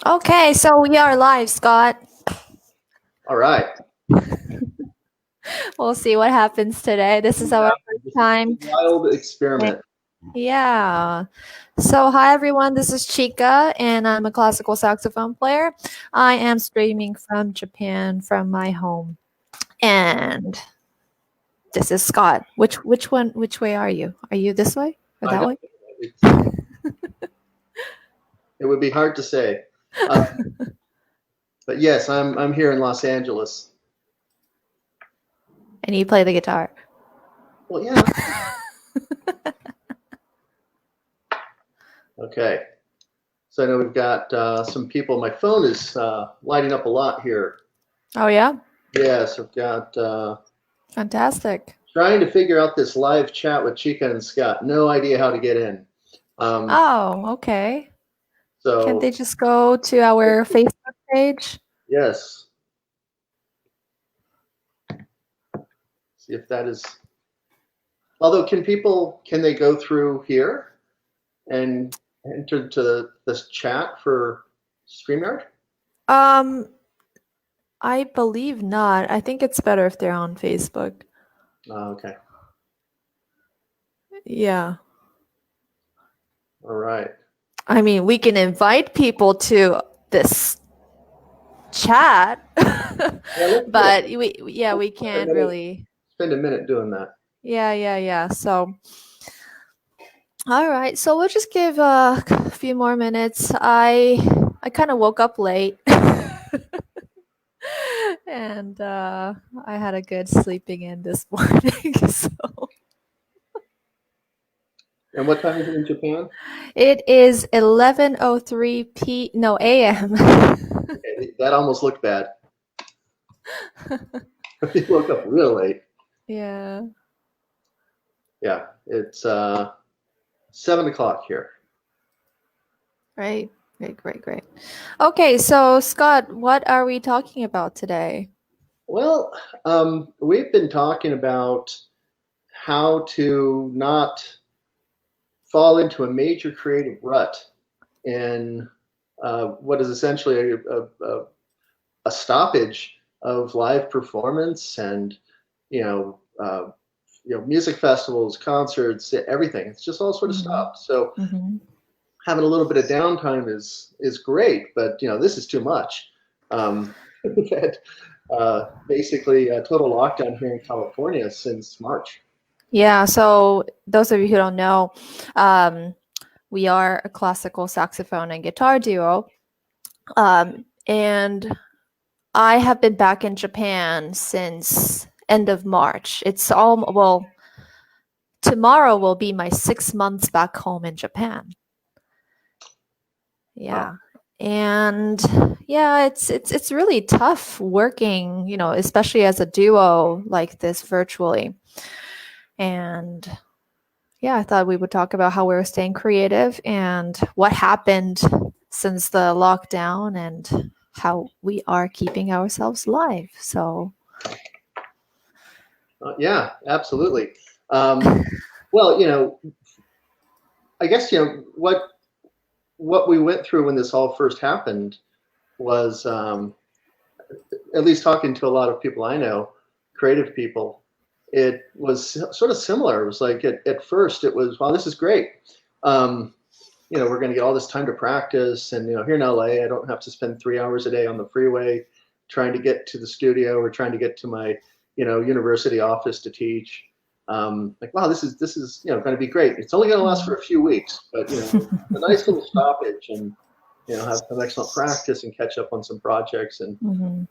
Okay, so we are live, Scott. All right. We'll see what happens today. This is our first This is a time. wild experiment. Yeah. So, hi everyone, this is Chika, and I'm a classical saxophone player. I am streaming from Japan from my home. And this is Scott. Which way are you? Are you this way or I that don't. way? It would be hard to say, uh, but yes, I'm here in Los Angeles. And you play the guitar. Well, yeah. Okay. So I know we've got some people. My phone is lighting up a lot here. Oh yeah? Yes, I've got Fantastic. trying to figure out this live chat with Chica and Scott. No idea how to get in. Um, Oh, okay. Can't so they just go to our Facebook page? yes, see if that is. Although, can they go through here and enter to this chat for StreamYard? Um, I believe not. I think it's better if they're on Facebook. Okay. Yeah. All right. I mean, we can invite people to this chat, Yeah, but we can't let's really. spend a minute doing that. Yeah. So, all right. So we'll just give a few more minutes. I kind of woke up late. And I had a good sleeping in this morning. So And what time is it in Japan? it is 11:03 a.m. Okay, that almost looked bad. You woke up real late. Yeah. Yeah, it's 7 o'clock here. Right. Great. Okay, so Scott, what are we talking about today? Well, we've been talking about how to not fall into a major creative rut in what is essentially a stoppage of live performance and you know uh, music festivals, concerts, everything. It's just all sort of Mm-hmm. stopped. So Mm-hmm. having a little bit of downtime is great, but this is too much. That basically a total lockdown here in California since March. Yeah, so those of you who don't know, um, we are a classical saxophone and guitar duo. And I have been back in Japan since end of March. It's all, well, tomorrow will be my 6 months back home in Japan. Wow. Yeah. And yeah, it's really tough working, especially as a duo like this virtually. And yeah, I thought we would talk about how we're staying creative and what happened since the lockdown and how we are keeping ourselves alive. So, Yeah, absolutely. Well, I guess what we went through when this all first happened was, at least talking to a lot of people I know, creative people, it was sort of similar. It was like at first it was, wow, this is great. Um, we're going to get all this time to practice, and here in LA, I don't have to spend 3 hours a day on the freeway trying to get to the studio or trying to get to my university office to teach. Like, wow, this is going to be great. It's only going to last for a few weeks, but a nice little stoppage, and have some excellent practice and catch up on some projects. And mhm,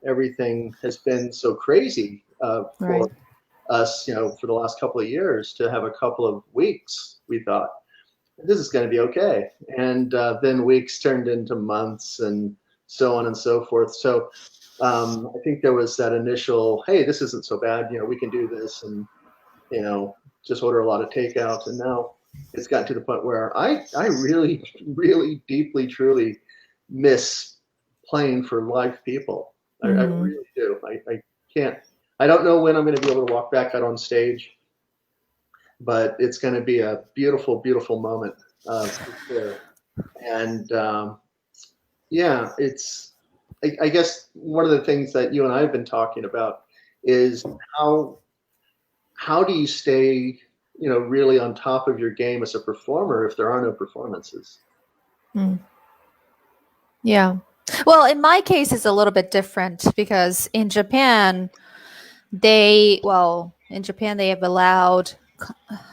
everything has been so crazy right. for us, for the last couple of years. To have a couple of weeks, we thought this is going to be okay, and then weeks turned into months, and so on and so forth. So I think there was that initial, hey, this isn't so bad. We can do this, and just order a lot of takeout. And now it's gotten to the point where I really, really deeply, truly miss playing for live people. I Mhm. really do. I can't. I don't know when I'm going to be able to walk back out on stage, but it's going to be a beautiful, beautiful moment for sure. And Yeah, I guess one of the things that you and I have been talking about is how how do you stay, really on top of your game as a performer if there are no performances? Mm. Yeah. Well, in my case, it's a little bit different because in Japan, in Japan, they have allowed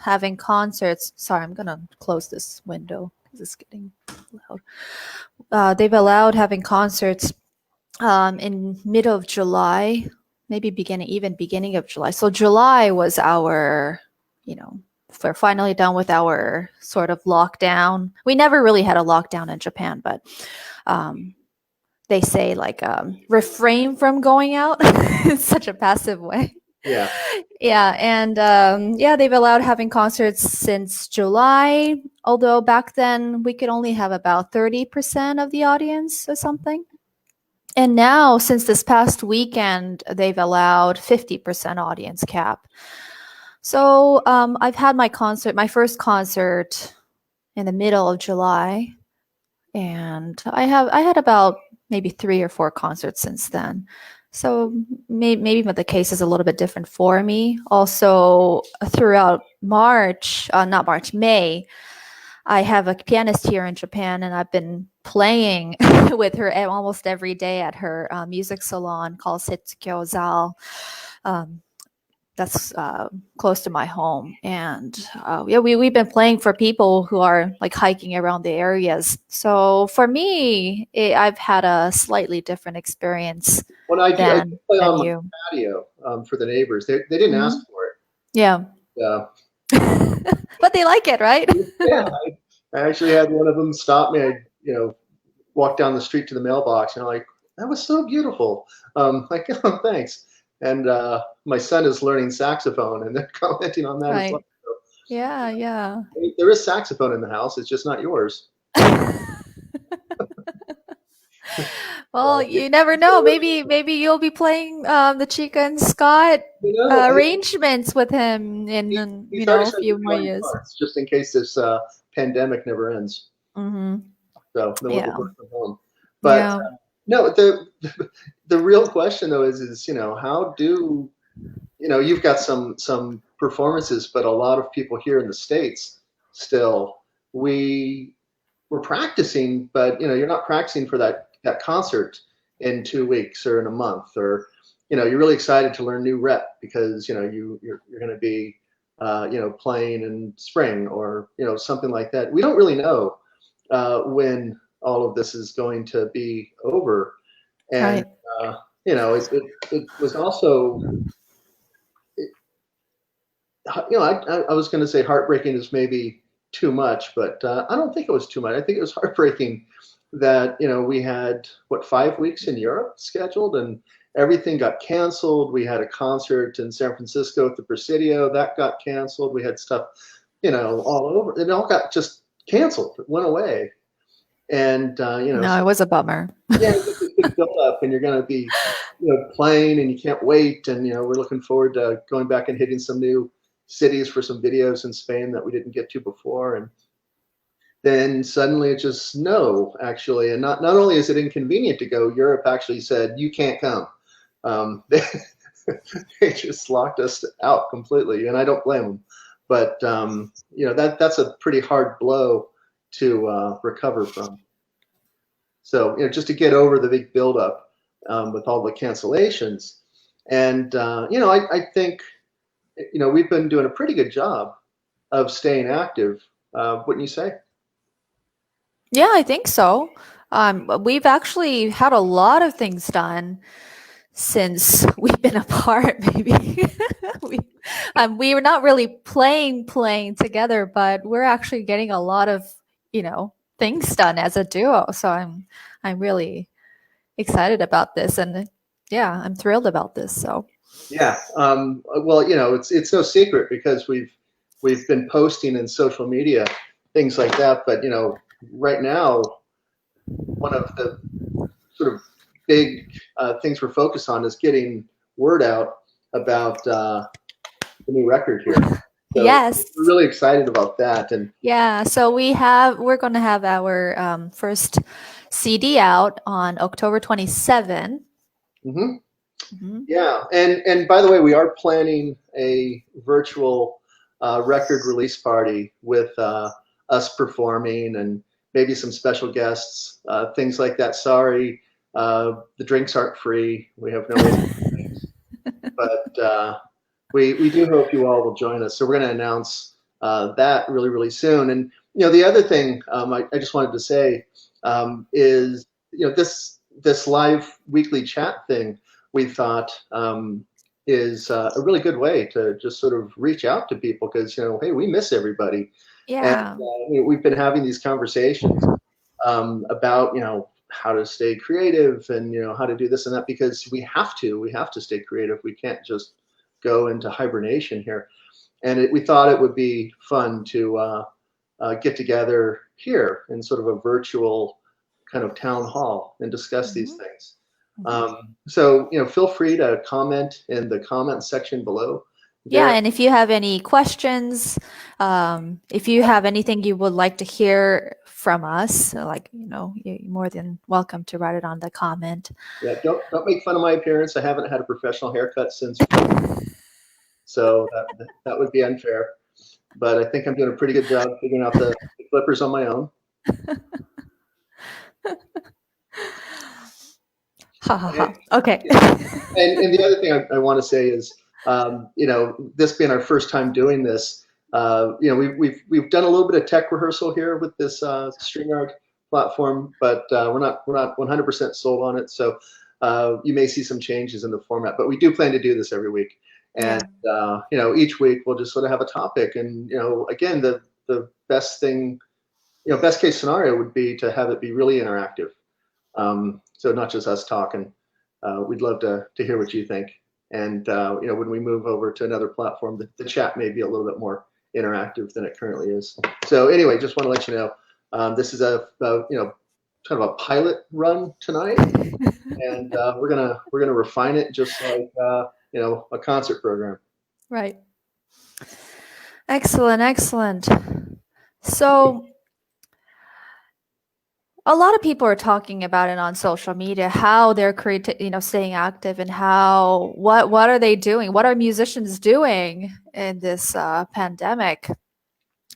having concerts. Sorry, I'm gonna close this window because it's getting loud. They've allowed having concerts in middle of July, maybe beginning of July. So July was our, you know, we're finally done with our sort of lockdown. We never really had a lockdown in Japan, but um, they say like refrain from going out in such a passive way. Yeah. Yeah, and yeah, they've allowed having concerts since July. Although back then we could only have about 30% of the audience or something. And now, since this past weekend, they've allowed 50% audience cap. So I've had my first concert in the middle of July, and I had about maybe 3 or 4 concerts since then. So maybe the case is a little bit different for me. Also, throughout March, not March, May, I have a pianist here in Japan, and I've been playing with her almost every day at her music salon called Setsukyo Zal. Um, that's close to my home, and yeah, we've been playing for people who are like hiking around the areas. So for me, I've had a slightly different experience When I do than play on my you. patio for the neighbors. They didn't ask Mhm. for Yeah, it. but they like it, right? Yeah, I actually had one of them stop me. I, walked down the street to the mailbox, and I'm like, that was so beautiful. Like, oh, thanks. And my son is learning saxophone, and they're commenting on that as well. Right. Yeah, yeah. So, there is saxophone in the house. It's just not yours. Well, So, you never know. Maybe you'll be playing the Chika and Scott you know, arrangements with him in he's already a said he'll few be more buying years. parts just in case this pandemic never ends. Hmm. So then we'll Yeah, just work from home. But yeah, no, the real question though is how do you've got some performances, but a lot of people here in the States still we we're practicing, but you're not practicing for that concert in 2 weeks or in a month, or you're really excited to learn new rep because you're going to be playing in spring or something like that. We don't really know when all of this is going to be over, and right. it was also I was going to say heartbreaking is maybe too much, but I don't think it was too much. I think it was heartbreaking that we had 5 weeks in Europe scheduled, and everything got canceled. We had a concert in San Francisco at the Presidio that got canceled. We had stuff, all over. It all got just canceled. It went away, and No, so it was a bummer. yeah, you get this big build up, and you're going to be playing, and you can't wait, and we're looking forward to going back and hitting some new cities for some videos in Spain that we didn't get to before, and then suddenly it's just no, actually, and not only is it inconvenient to go, Europe actually said you can't come. They, they just locked us out completely, and I don't blame them. But that's a pretty hard blow to recover from. So just to get over the big buildup with all the cancellations, and I think we've been doing a pretty good job of staying active. Wouldn't you say? Yeah, I think so. We've actually had a lot of things done since we've been apart. Maybe we we were not really playing together, but we're actually getting a lot of things done as a duo. So I'm really excited about this, and yeah, I'm thrilled about this. So Yeah. Well, it's no secret because we've been posting in social media things like that. But right now, one of the sort of big things we're focused on is getting word out about the new record here. So Yes. we're really excited about that. And Yeah. So we're going to have our first CD out on October 27th. mhm. Mhm. Yeah, and by the way, we are planning a virtual record release party with us performing and maybe some special guests, things like that. Sorry, the drinks aren't free. We have no way to get drinks, but we do hope you all will join us. So we're going to announce that really really soon. And the other thing I just wanted to say is this live weekly chat thing we thought is a really good way to just sort of reach out to people because hey, we miss everybody, and Yeah. we've been having these conversations about how to stay creative and how to do this and that because we have to stay creative. We can't just go into hibernation here. And we thought it would be fun to get together here in sort of a virtual kind of town hall and discuss these Mhm. things. Mhm. So feel free to comment in the comment section below Yeah, there. and if you have any questions, if you have anything you would like to hear from us, like, you're more than welcome to write it on the comment. Yeah, don't make fun of my appearance. I haven't had a professional haircut since so that would be unfair. But I think I'm doing a pretty good job figuring out the clippers on my own. Ha ha And, ha. Okay. and the other thing I want to say is, this being our first time doing this, we've done a little bit of tech rehearsal here with this StreamYard platform, but we're not 100% sold on it. So you may see some changes in the format, but we do plan to do this every week. And Yeah. each week we'll just sort of have a topic. And again, the best thing, best case scenario would be to have it be really interactive. So not just us talking. We'd love to hear what you think. And when we move over to another platform, the chat may be a little bit more interactive than it currently is. So anyway, just want to let you know this is a kind of a pilot run tonight, and we're gonna refine it just like a concert program. Right. Excellent, excellent. So a lot of people are talking about it on social media, how they're staying active and what are they doing? What are musicians doing in this pandemic?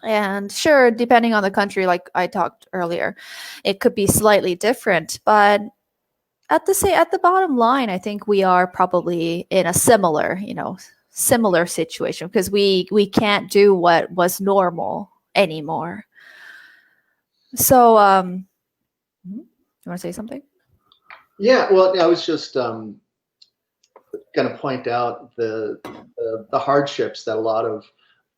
And sure, depending on the country, like I talked earlier, it could be slightly different. But at the bottom line, I think we are probably in a similar situation because we can't do what was normal anymore. So, you want to say something? Yeah, well, I was just going to point out the hardships that a lot of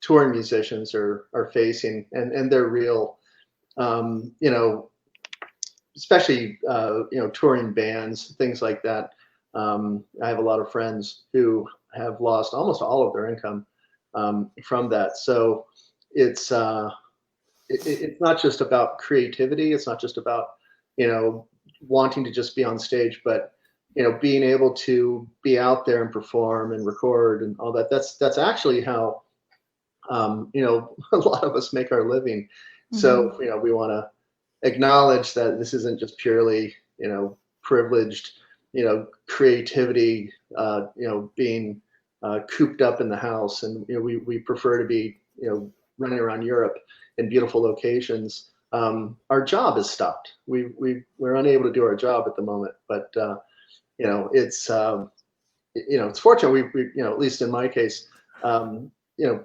touring musicians are facing, and they're real. Um, you know, Especially touring bands, things like that. I have a lot of friends who have lost almost all of their income from that. So it's it's not just about creativity. It's not just about you know wanting to just be on stage, but being able to be out there and perform and record and all that. That's actually how a lot of us make our living. Mm-hmm. So we want to acknowledge that this isn't just purely privileged creativity being cooped up in the house, and we prefer to be running around Europe in beautiful locations. Our job is stopped. We're unable to do our job at the moment, but it's it's fortunate we at least in my case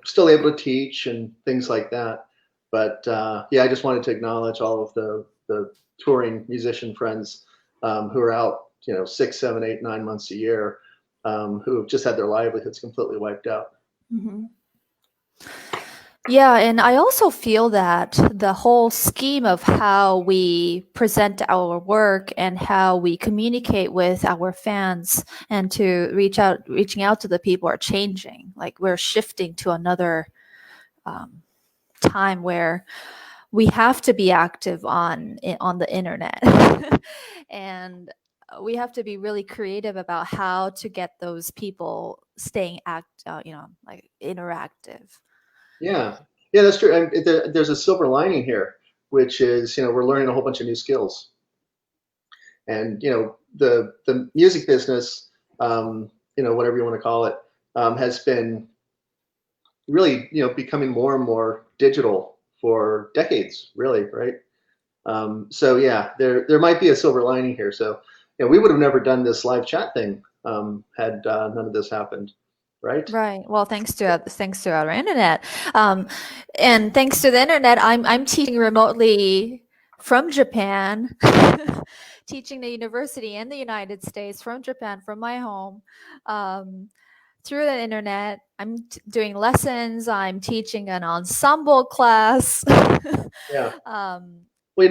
still able to teach and things like that. But yeah, I just wanted to acknowledge all of the touring musician friends who are out 6, 7, 8, 9 months a year, who have just had their livelihoods completely wiped out. Mm-hmm. Yeah, and I also feel that the whole scheme of how we present our work and how we communicate with our fans and to reaching out to the people are changing. Like we're shifting to another um, time where we have to be active on the internet, and we have to be really creative about how to get those people staying like interactive. Yeah, yeah, that's true. And there's a silver lining here, which is, we're learning a whole bunch of new skills. And the music business, whatever you want to call it, has been really, becoming more and more digital for decades, really, right? So yeah, there might be a silver lining here. So we would have never done this live chat thing had none of this happened, right? Right. Well, thanks to our internet, um, and thanks to the internet, I'm teaching remotely from Japan, teaching the university in the United States from Japan from my home, um, through the internet. I'm doing lessons. I'm teaching an ensemble class. Yeah. um, Well,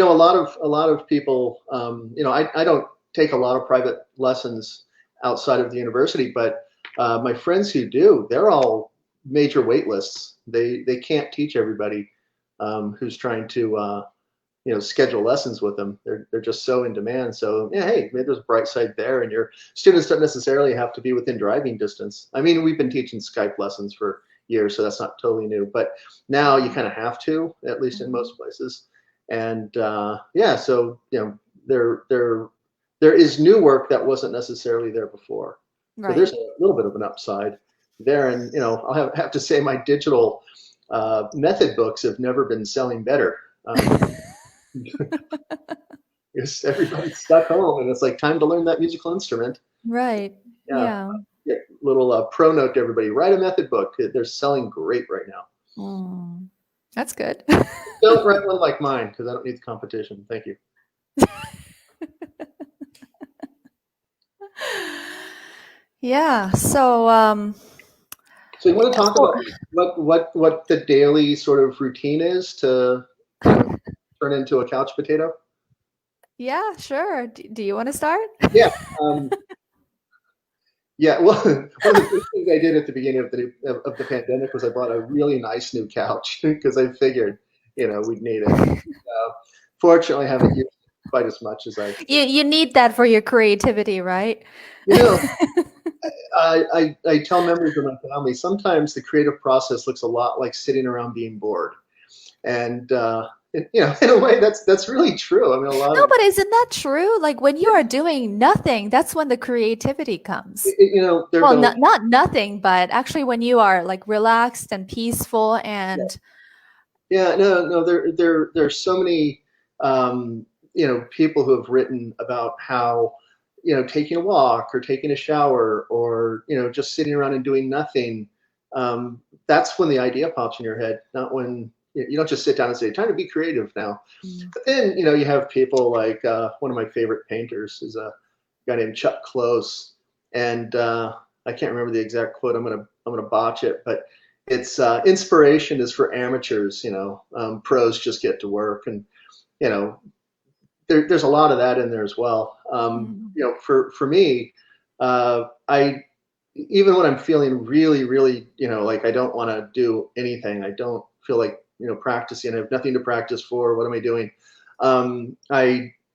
a lot of people, I don't take a lot of private lessons outside of the university, but my friends who do, they're all major wait lists. They can't teach everybody who's trying to schedule lessons with them. They're just so in demand. So yeah, hey, maybe there's a bright side there, and your students don't necessarily have to be within driving distance. I mean, we've been teaching Skype lessons for years, so that's not totally new. But now you kind of have to, at least in mhm. most places. And yeah, so there is new work that wasn't necessarily there before. So there's Right. a little bit of an upside there. And I'll have to say my digital method books have never been selling better. Because everybody's stuck home and it's like time to learn that musical instrument. Right. Yeah, Yeah. yeah. Little pro note to everybody: write a method book. They're selling great right now. Mm. That's good. Don't write one like mine because I don't need the competition. Thank you. Yeah. So, So you want to talk for about what the daily sort of routine is to you know turn into a couch potato? yeah, sure. Do you want to start? Yeah. Um, yeah. Well, one of the first things I did at the beginning of the pandemic was I bought a really nice new couch because I figured we'd need it. Fortunately, I haven't used it quite as much as I. You need that for your creativity, right? You know, I tell members of my family sometimes the creative process looks a lot like sitting around being bored, and in a way that's really true. I mean, a lot No, of but isn't that true? Like when you are doing nothing, that's when the creativity comes. there have Well, been a not nothing, but actually when you are like relaxed and peaceful and yeah, no, there's so many people who have written about how taking a walk or taking a shower or just sitting around and doing nothing. That's when the idea pops in your head, not when you don't just sit down and say time to be creative now. mm, But then you have people like one of my favorite painters is a guy named Chuck Close, and I can't remember the exact quote. I'm gonna botch it, but it's inspiration is for amateurs. Pros just get to work, and you know there's a lot of that in there as well. mm, For me, I even when I'm feeling really, really, like I don't want to do anything, I don't feel like practicing. I have nothing to practice for. What am I doing?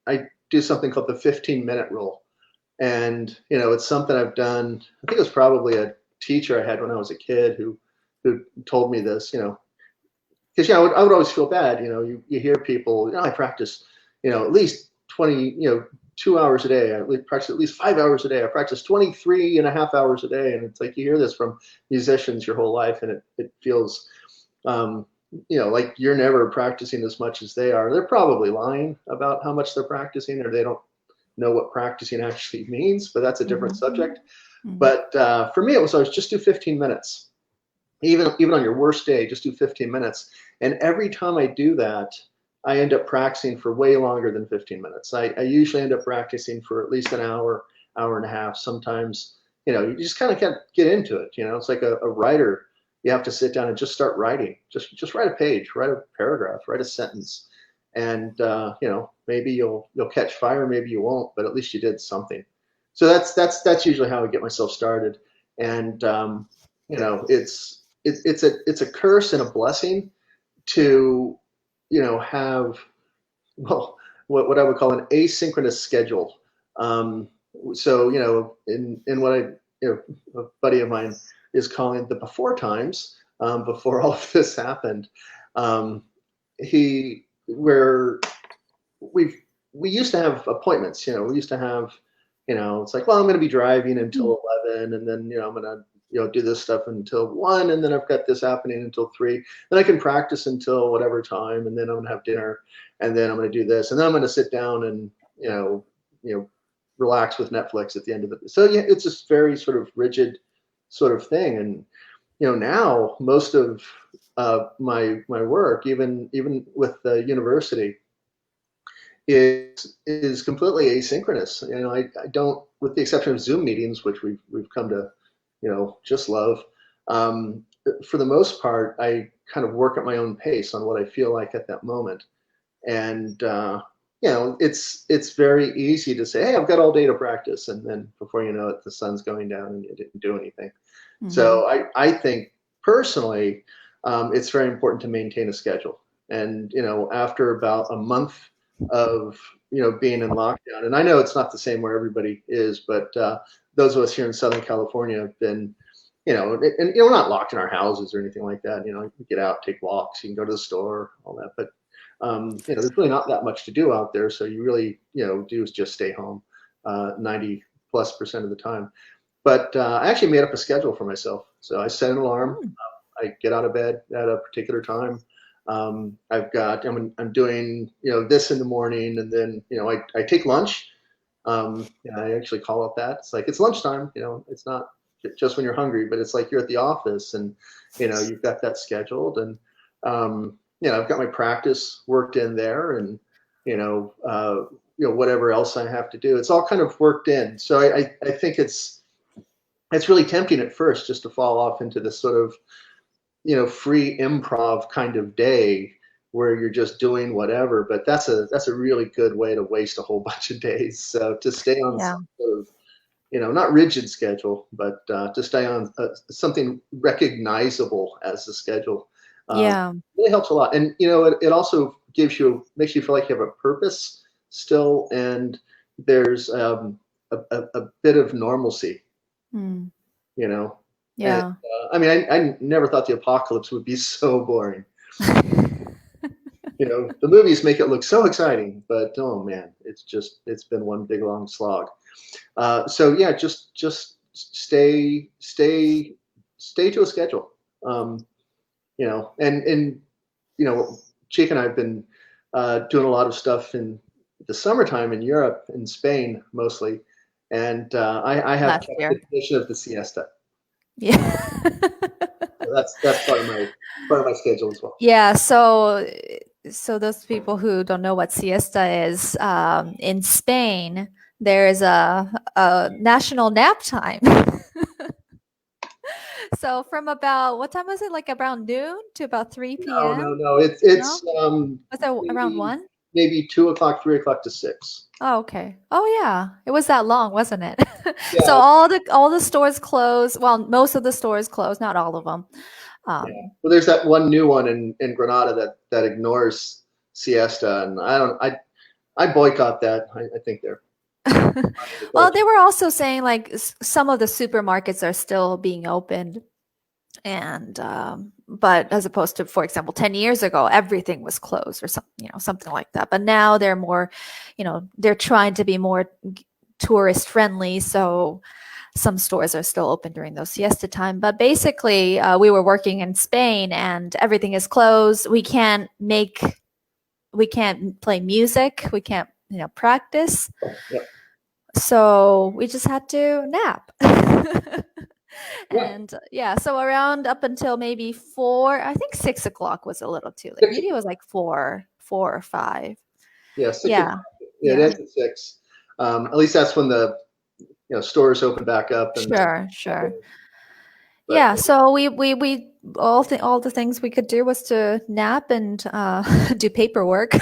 I do something called the 15-minute rule, and it's something I've done. I think it was probably a teacher I had when I was a kid who told me this. Because I would always feel bad. You hear people. I practice. At least 20. 2 hours a day. I practice at least 5 hours a day. I practice 23 and a half hours a day, and it's like you hear this from musicians your whole life, and it feels um, like you're never practicing as much as they are. They're probably lying about how much they're practicing, or they don't know what practicing actually means, but that's a different mhm, subject. mm, But for me, it was always just do 15 minutes. Even on your worst day, just do 15 minutes. And every time I do that, I end up practicing for way longer than 15 minutes. I usually end up practicing for at least an hour, hour and a half. Sometimes, you just kind of can't get into it. It's like a writer. You have to sit down and just start writing. Just write a page, write a paragraph, write a sentence, and maybe you'll catch fire, maybe you won't, but at least you did something. So that's usually how I get myself started. And it's a curse and a blessing to have, well, what I would call an asynchronous schedule. um, so in what I, a buddy of mine is calling the before times, before all of this happened. Um, he where we used to have appointments. We used to have, it's like, well, I'm going to be driving until 11, and then I'm going to do this stuff until 1, and then I've got this happening until 3. Then I can practice until whatever time, and then I'm going to have dinner, and then I'm going to do this, and then I'm going to sit down and relax with Netflix at the end of it. So yeah, it's this very sort of rigid sort of thing, and now most of my work, even with the university, is completely asynchronous. I don't, with the exception of Zoom meetings, which we've come to just love. For the most part, I kind of work at my own pace on what I feel like at that moment, and it's very easy to say, hey, I've got all day to practice, and then before you know it, the sun's going down and you didn't do anything. So I think personally, it's very important to maintain a schedule. And after about a month of being in lockdown, and I know it's not the same where everybody is, but those of us here in Southern California have been, and we're not locked in our houses or anything like that. You get out, take walks, you can go to the store, all that. But there's really not that much to do out there, so you really do is just stay home 90+% of the time. But I actually made up a schedule for myself. So I set an alarm. I get out of bed at a particular time. I'm doing this in the morning, and then I take lunch. I actually call it that. It's like it's lunchtime. It's not just when you're hungry, but it's like you're at the office, and you've got that scheduled, and I've got my practice worked in there, and whatever else I have to do, it's all kind of worked in. So I think it's really tempting at first just to fall off into this sort of free improv kind of day where you're just doing whatever, but that's a really good way to waste a whole bunch of days. So to stay on some sort of not rigid schedule, but to stay on something recognizable as a schedule really helps a lot. And it also makes you feel like you have a purpose still, and there's a bit of normalcy. Yeah. And, I never thought the apocalypse would be so boring. The movies make it look so exciting, but oh man, it's been one big long slog. So yeah, just stay to a schedule. And Chika and I have been doing a lot of stuff in the summertime in Europe, in Spain mostly, and I have kept the tradition of the siesta. Yeah. So that's part of my schedule as well. Yeah. So those people who don't know what siesta is, in Spain, there is a national nap time. So from about, what time was it? Like around noon to about 3 p.m.? No. It's Was it around 1? Maybe 2 o'clock, 3 o'clock to 6. Oh, okay. Oh yeah. It was that long, wasn't it? Yeah. So all the stores closed. Well, most of the stores closed, not all of them. Yeah. Well, there's that one new one in Granada that ignores siesta, and I boycott that. I think they're well, they were also saying like some of the supermarkets are still being opened, and but as opposed to, for example, 10 years ago, everything was closed or something, something like that. But now they're more, they're trying to be more tourist friendly, so some stores are still open during those siesta time. But basically, we were working in Spain, and everything is closed. We can't play music. We can't, practice. Yep. So we just had to nap. And so around up until maybe 4, I think 6 o'clock was a little too late. Maybe it was like 4 or 5. Yeah, 6 Yeah. It ends at 6. At least that's when the stores open back up. And, Sure. But, yeah, so we all the things we could do was to nap and do paperwork.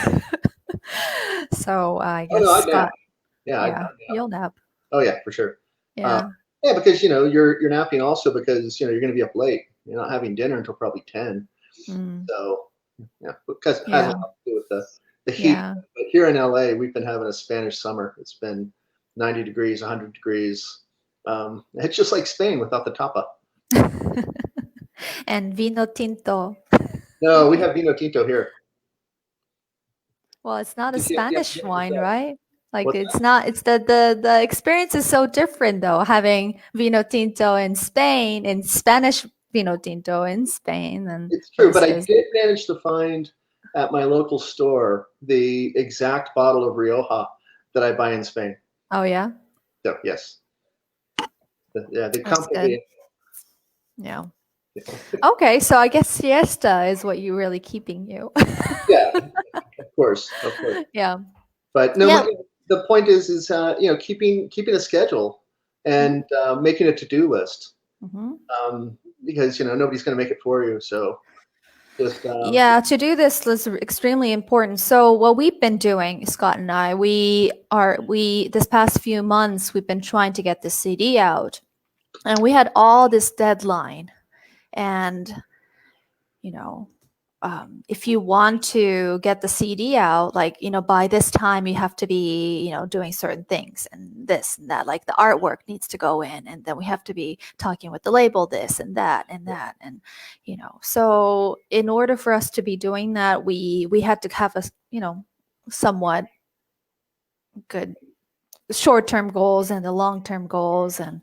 So I guess I'd Scott, nap. You'll nap. Oh yeah, for sure. Yeah. Because you're napping also because you're going to be up late. You're not having dinner until probably 10. So because it has a lot to do with the heat. Yeah. But here in LA, we've been having a Spanish summer. It's been 90 degrees, 100 degrees. It's just like Spain without the tapa. And vino tinto. No, we have vino tinto here. Well, it's not a You have to Spanish get wine, yourself. right? Like What's it's that? not, it's the experience is so different though, having vino tinto in Spain and Spanish vino tinto in Spain and It's true, but I versus did manage to find at my local store the exact bottle of Rioja that I buy in Spain. oh yeah, So yes, yeah, they that's good. complicate. Yeah. You know. Okay, so I guess siesta is what you really keeping you. Yeah, of course. Yeah. But no, Yeah. the point is keeping a schedule Mhm. and making a to do list Mhm. because nobody's going to make it for you. So just Yeah, to do this is extremely important. So what we've been doing, Scott and I, we this past few months we've been trying to get the CD out. And we had all this deadline. And, you know, if you want to get the CD out, like, by this time you have to be, doing certain things and this and that, like the artwork needs to go in, and then we have to be talking with the label, this and that and that. And, so in order for us to be doing that, we had to have a, somewhat good short-term goals and the long-term goals. And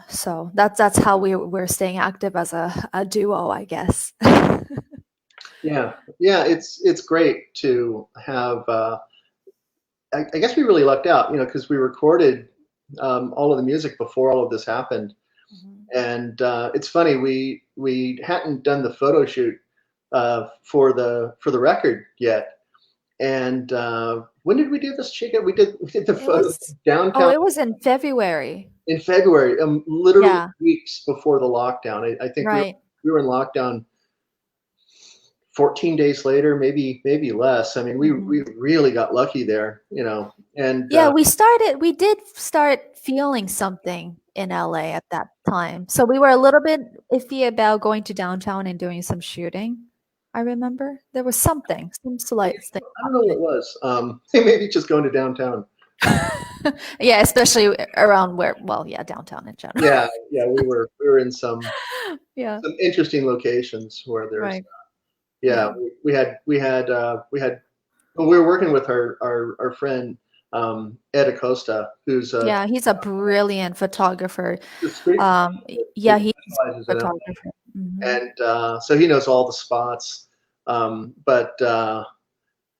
so that's how we're staying active as a duo, I guess. yeah, it's great to have. I guess we really lucked out, because we recorded all of the music before all of this happened. Mhm. And it's funny, we hadn't done the photo shoot for the record yet. And when did we do this, Chica? We did the It photo was oh, downtown it was in February. in February, literally Yeah, weeks before the lockdown. I think we were right. we were in lockdown 14 days later, maybe less. I mean, we Mhm. really got lucky there, and Yeah, we did start feeling something in LA at that time. So we were a little bit iffy about going to downtown and doing some shooting. I remember there was something, some slight thing I don't know what it was. Maybe just going to downtown. happening. Yeah, especially around where, well, yeah, downtown in general. Yeah, we were in some Yeah, some interesting locations where there's right. yeah Yeah. we had well, we were working with our friend Ed Acosta, who's Yeah, he's a brilliant photographer. a street Um, that yeah, he's specializes a in it, photographer. Hmm. and so he knows all the spots. But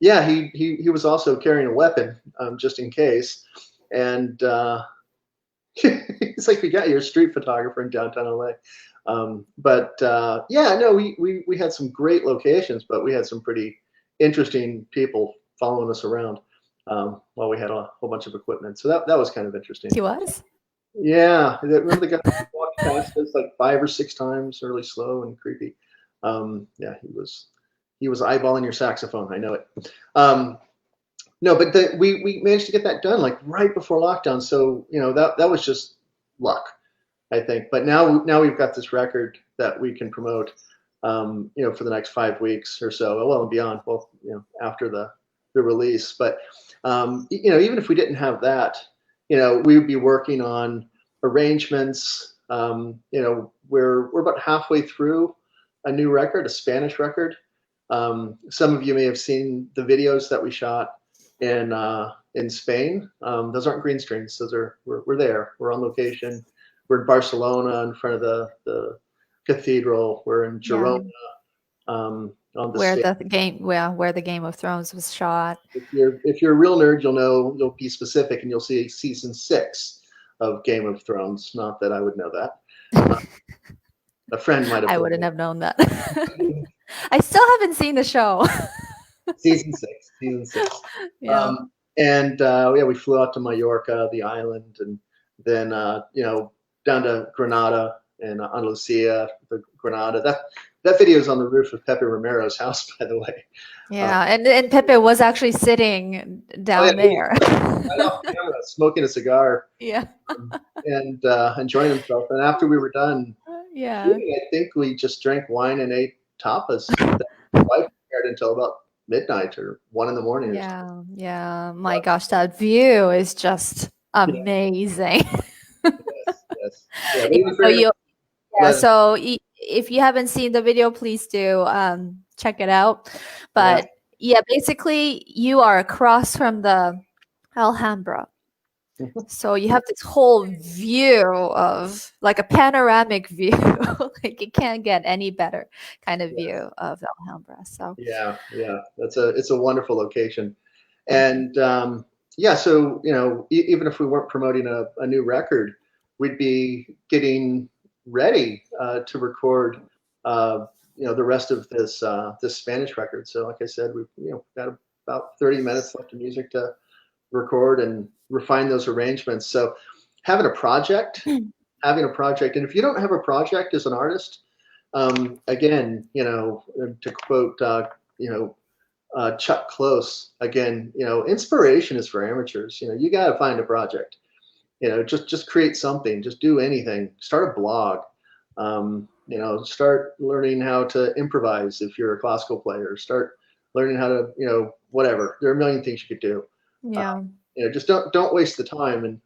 yeah, he was also carrying a weapon just in case, and he's like, "We got your street photographer in downtown LA." But yeah, no, we had some great locations, but we had some pretty interesting people following us around while we had a whole bunch of equipment. So that was kind of interesting. He was? Yeah, remember the guy who walked past us like 5 or 6 times, really slow and creepy. Yeah, he was eyeballing your saxophone. I know it. No, but we managed to get that done like right before lockdown. So that was just luck, I think. But now we've got this record that we can promote, for the next 5 weeks or so, well and beyond. Well, after the release. But even if we didn't have that, we would be working on arrangements. We're about halfway through a new record, a Spanish record. Some of you may have seen the videos that we shot in Spain. Those aren't green screens. Those are we're there. We're on location. We're in Barcelona in front of the cathedral. We're in Yeah. Girona on the stage. Where the Game of Thrones was shot. If you're a real nerd, you'll be specific and you'll see season 6 of Game of Thrones. Not that I would know that. Uh, a friend might have I told wouldn't me. have known that. I still haven't seen the show. Season 6. Season 6. Yeah. And yeah, we flew out to Mallorca, the island, and then down to Granada and Andalusia, the Granada. That video is on the roof of Pepe Romero's house, by the way. Uh, Yeah, and Pepe was actually sitting oh yeah, down he was there. right off camera, smoking a cigar Yeah. and enjoying himself. And after we were done Yeah. shooting, I think we just drank wine and ate tapas that my wife prepared until about midnight or 1 in the morning or something. Yeah. Yeah. My gosh, that view is just Yeah, amazing. yes, yes. Yeah, but Yeah, he was so very you nice. Yeah, let so if you haven't seen the video, please do check it out. yeah. But yeah, basically, you are across from the Alhambra. So you have this whole view of like a panoramic view. Like you can't get any better kind of view of the Alhambra. So Yeah, yeah, it's a wonderful location, and yeah, so even if we weren't promoting a new record, we'd be getting ready to record, the rest of this Spanish record. So, like I said, we've got about 30 minutes left of music to record and refine those arrangements. So, having a project, and if you don't have a project as an artist, again, to quote, Chuck Close again, inspiration is for amateurs. You got to find a project. Just create something. Just do anything. Start a blog. Start learning how to improvise if you're a classical player. Start learning how to, whatever. There are a million things you could do. Uh, yeah. just don't waste the time. And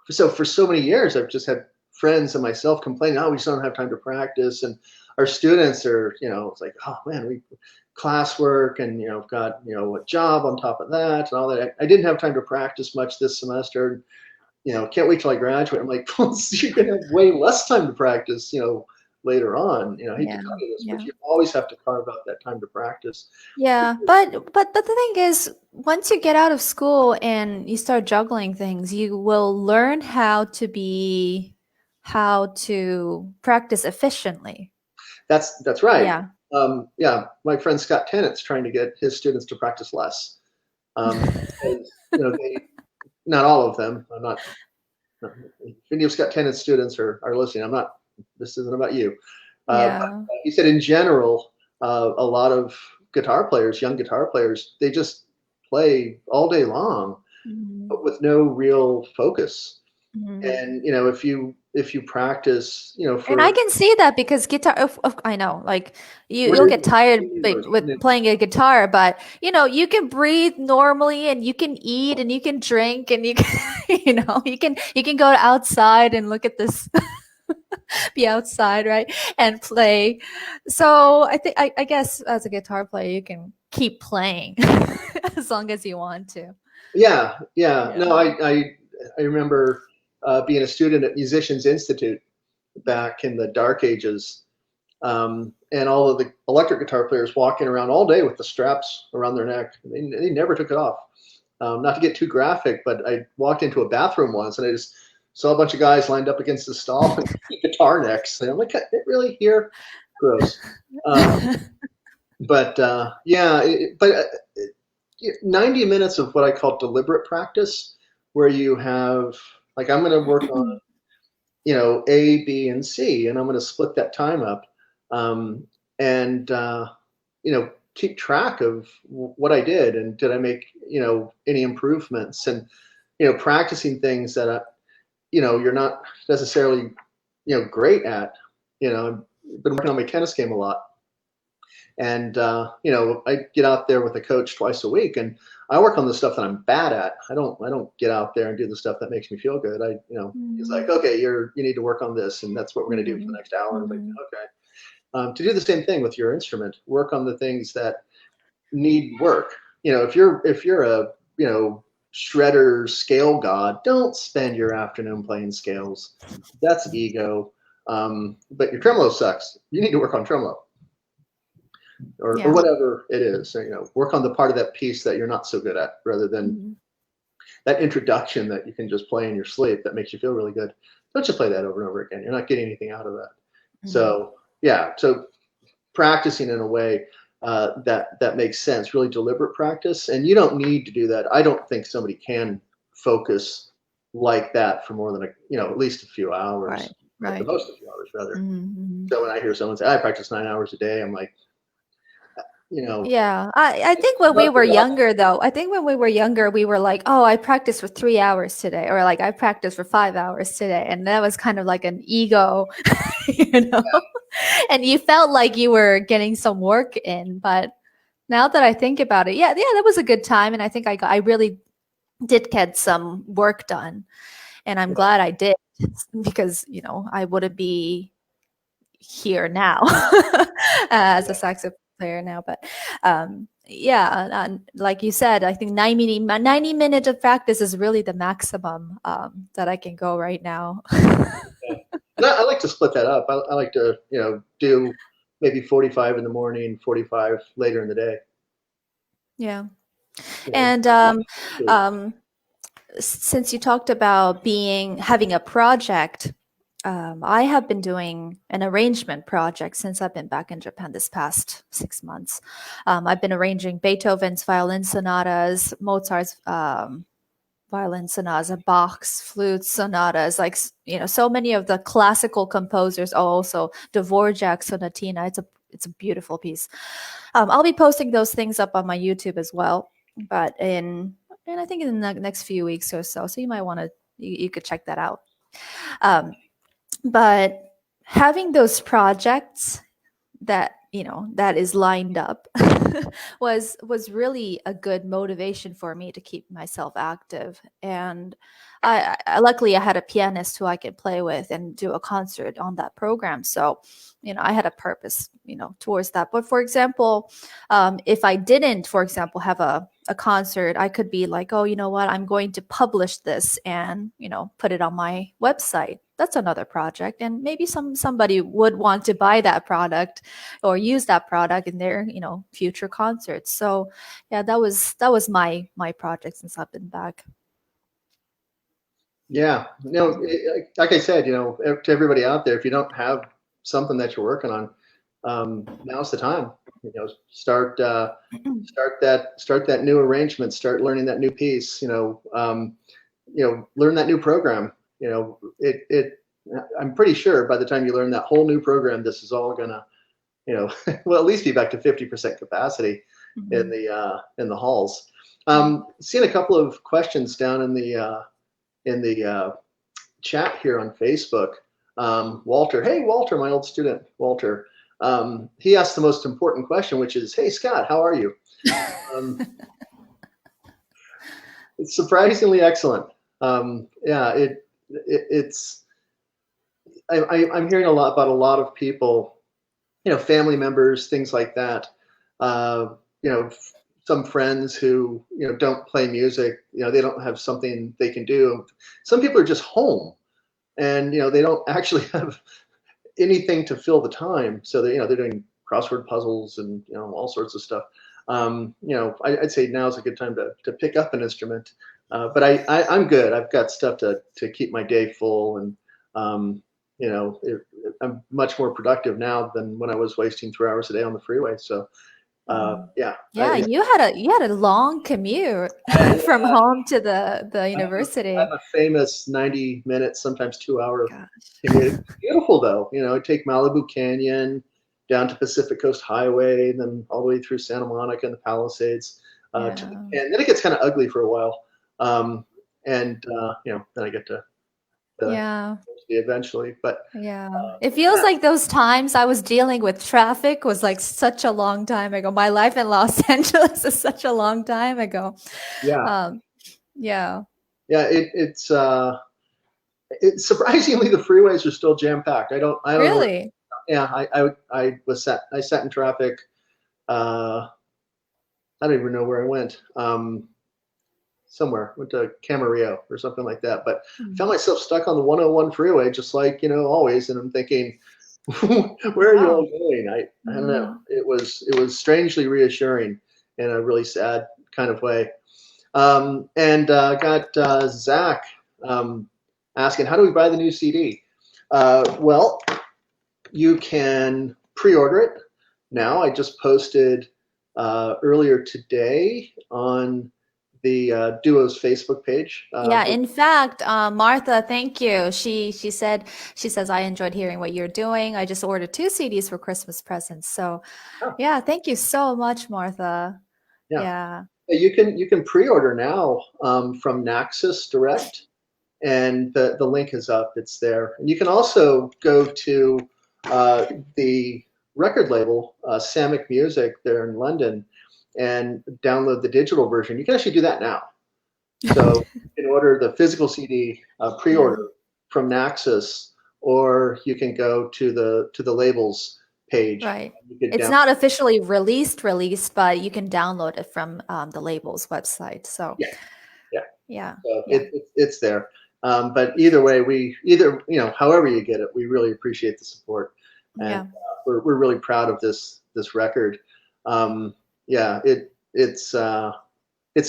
so for so many years, I've just had friends and myself complaining, oh, we just don't have time to practice. And our students are, it's like, oh man, we classwork and, I've got, a job on top of that and all that. I didn't have time to practice much this semester. Can't wait till I graduate. I'm like, well, you're going to have way less time to practice, later on. I hate to Yeah. tell you this, Yeah. but you always have to carve out that time to practice. Yeah, but the thing is, once you get out of school and you start juggling things, you will learn how to practice efficiently. That's right. Yeah. Yeah, my friend Scott Tennant's trying to get his students to practice less. Because, not all of them. I'm not. If any of Scott Tennant's students are listening, I'm not. This isn't about you. But Yeah. he said in general, a lot of guitar players, young guitar players, they just play all day long, Mhm. but with no real focus. Mhm. And if you practice, And I for can see that because guitar, I know, like what you'll is get tired with it? playing a guitar, but you can breathe normally and you can eat and you can drink and you can, you can go outside and look at this, be outside, right? And play. So I think, I guess as a guitar player, you can keep playing as long as you want to. Yeah, yeah. Yeah. No, I remember being a student at Musicians Institute back in the dark ages, and all of the electric guitar players walking around all day with the straps around their neck. They never took it off. Not to get too graphic, but I walked into a bathroom once and I just saw a bunch of guys lined up against the stall with guitar necks. And I'm like, it really here? Gross. But yeah, 90 minutes of what I call deliberate practice, where you have, like, I'm going to work on, A, B, and C, and I'm going to split that time up, and keep track of what I did and did I make any improvements, and practicing things that you're not necessarily great at. I've been working on my tennis game a lot, and I get out there with a coach twice a week, and I work on the stuff that I'm bad at. I don't get out there and do the stuff that makes me feel good. He's like, Mhm. okay, you need to work on this, and that's what we're going to do for the Mhm. next hour. I'm like, Mhm. okay. To do the same thing with your instrument, work on the things that need work. If you're a shredder scale god, don't spend your afternoon playing scales. That's ego. But your tremolo sucks. You need to work on tremolo, or Yeah. whatever it is. So, work on the part of that piece that you're not so good at, rather than Mhm. that introduction that you can just play in your sleep that makes you feel really good. Don't just play that over and over again. You're not getting anything out of that. Mhm. So yeah, so practicing in a way that makes sense, really deliberate practice, and you don't need to do that. I don't think somebody can focus like that for more than at least a few Right. hours, at the Right. most a few hours rather. Mhm. So when I hear someone say I practice 9 hours a day, I'm like, you know, Yeah, I think when we not were good enough. younger, though, I think when we were younger, we were like, oh, I practiced for 3 hours today, or like I practiced for 5 hours today. And that was kind of like an ego, you know? And you felt like you were getting some work in. But now that I think about it, yeah, that was a good time. And I think I really did get some work done. And I'm glad I did because, I wouldn't be here now as a saxophone player now. But yeah, like you said, I think 90 minutes of practice is really the maximum that I can go right now. Yeah. And I like to split that up. I like to, do maybe 45 in the morning, 45 later in the day. Yeah. You know, And to- um, since you talked about having a project, I have been doing an arrangement project since I've been back in Japan this past 6 months. I've been arranging Beethoven's violin sonatas, Mozart's violin sonatas, Bach's flute sonatas, like so many of the classical composers. Oh, also Dvorak Sonatina. It's a beautiful piece. I'll be posting those things up on my YouTube as well, but and I think in the next few weeks or so. So you might want to you could check that out. Um, but having those projects that is lined up was really a good motivation for me to keep myself active. And luckily I had a pianist who I could play with and do a concert on that program, so I had a purpose towards that. But for example, if I didn't, for example, have a concert, I could be like, oh, you know what, I'm going to publish this and put it on my website. That's another project, and maybe somebody would want to buy that product or use that product in their future concerts. So yeah, that was my project since I've been back. yeah. Like I said, to everybody out there, if you don't have something that you're working on, now's the time. Start that new arrangement. Start learning that new piece. Learn that new program. I'm pretty sure by the time you learn that whole new program, this is all gonna, well, at least be back to 50% capacity in Mhm. the halls. Seeing a couple of questions down in the chat here on Facebook. Walter, hey Walter, my old student Walter. He asked the most important question, which is, "Hey Scott, how are you?" Um, it's surprisingly excellent. Yeah, it's. I'm hearing a lot about a lot of people, family members, things like that. Uh, you know, some friends who don't play music. They don't have something they can do. Some people are just home, and they don't actually have anything to fill the time. So they're doing crossword puzzles and all sorts of stuff. I'd say now is a good time to pick up an instrument. But I'm good. I've got stuff to keep my day full, and I'm much more productive now than when I was wasting 3 hours a day on the freeway. So Mm. yeah, Yeah, you had a long commute I, from home to the I have university. a famous 90 minutes, sometimes 2 hour Gosh. commute. It's beautiful though. I take Malibu Canyon down to Pacific Coast Highway, and then all the way through Santa Monica and the Palisades Yeah. and then it gets kind of ugly for a while. And then I get to the Yeah. eventually. But Yeah. It feels yeah, like those times I was dealing with traffic was like such a long time ago. My life in Los Angeles is such a long time ago. yeah, Um, yeah. yeah. It's surprisingly the freeways are still jam packed. I don't know. Really? Yeah, I sat in traffic. Uh, I don't even know where I went. Somewhere went to Camarillo or something like that. But I Hmm. found myself stuck on the 101 freeway, just like always. And I'm thinking, where are you all Wow. going? I don't know. Mhm. It was strangely reassuring in a really sad kind of way. And got Zach asking, how do we buy the new CD? Well, you can pre-order it now. I just posted earlier today on the Duo's Facebook page. Yeah, in fact, Martha, thank you. She says I enjoyed hearing what you're doing. I just ordered 2 CDs for Christmas presents. So, Oh, yeah, thank you so much, Martha. yeah, Yeah. you can pre-order now from Naxos Direct, and the link is up. It's there, and you can also go to uh, the record label Samick Music there in London and download the digital version. You can actually do that now. So you can order the physical CD Yeah. pre-order from Naxos or you can go to the labels page. Right. You could It's down. not officially released, but you can download it from the label's website. So Yeah, yeah. yeah, So yeah, it's there. But either way, however you get it, we really appreciate the support, and yeah. we're really proud of this record. Yeah, it's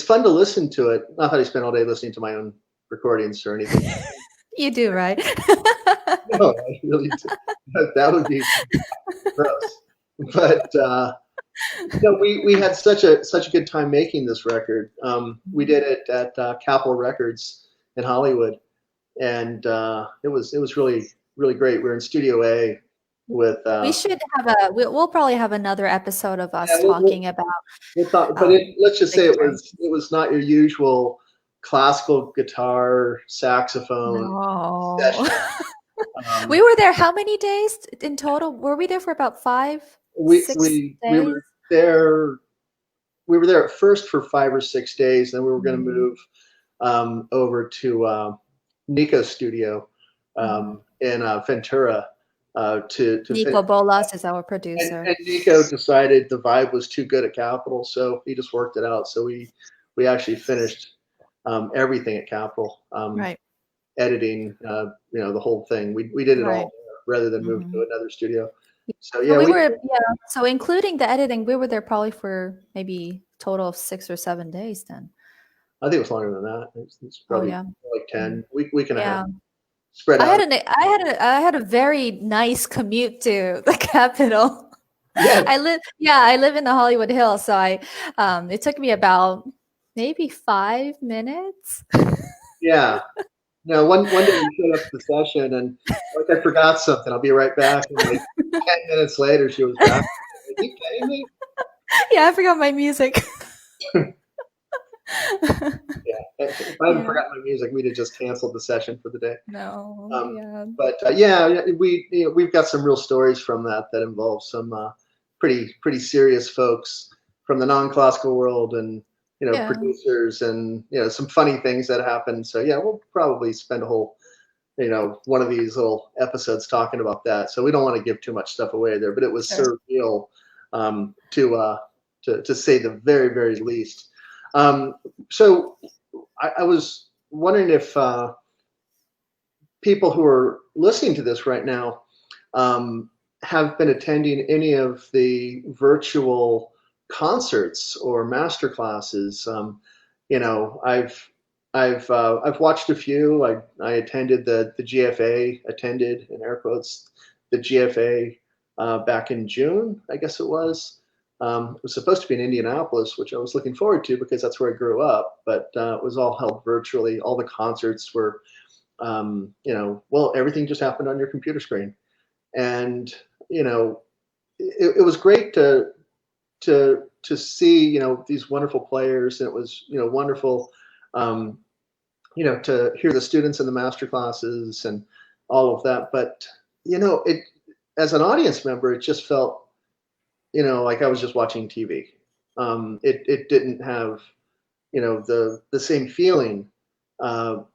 fun to listen to it. Not that I spend all day listening to my own recordings or anything. You do, right? No, I really do. That would be gross. But no, we had such a good time making this record. We did it at Capitol Records in Hollywood, and it was really great. We were in Studio A with We should have a we'll probably have another episode of us yeah, talking about we'll talk, but um let's just the say experience. it was not your usual classical guitar saxophone No. session. Um, We were there how many days in total? Were we there for about five, we six we we days? were there we were there at first for 5 or 6 days, then we were going to Mhm, move over to Nico's studio mhm. in Ventura to finish. Nico Bolas is our And producer. Nico decided the vibe was too good at Capitol, so he just worked it out. So we actually finished everything at Capitol, Right, editing, the whole thing. We did it right. all there rather than move to Mhm. another studio. So So yeah, we were, yeah, so including the editing, we were there probably for maybe total of 6 or 7 days then. I think it was longer than that. It's Oh, probably yeah. like Mm. 10 week and a half Yeah. spread out. I had a very nice commute to the capital. Yeah, I live in the Hollywood Hills, so it took me about maybe 5 minutes. yeah. No, one day we showed up to the session and like I forgot something. I'll be right back. And like 10 minutes later, she was back. Are you kidding me? Yeah, I forgot my music. Yeah. If I hadn't Yeah. forgotten my music, we'd have just canceled the session for the day. No, Um, yeah. but yeah, we've got some real stories from that involve some pretty serious folks from the non-classical world, and Yeah, producers, and some funny things that happen. So yeah, we'll probably spend a whole one of these little episodes talking about that. So we don't want to give too much stuff away there, but it was sure. surreal, to say the very very least. Um, so I was wondering if people who are listening to this right now have been attending any of the virtual concerts or master classes. I've watched a few. I attended the GFA, attended in air quotes the GFA back in June, I guess it was. It was supposed to be in Indianapolis, which I was looking forward to because that's where I grew up. But it was all held virtually. All the concerts were, well, everything just happened on your computer screen, and it was great to see these wonderful players, and it was wonderful um, to hear the students in the master classes and all of that. But it, as an audience member, it just felt like I was just watching TV. It didn't have the same feeling of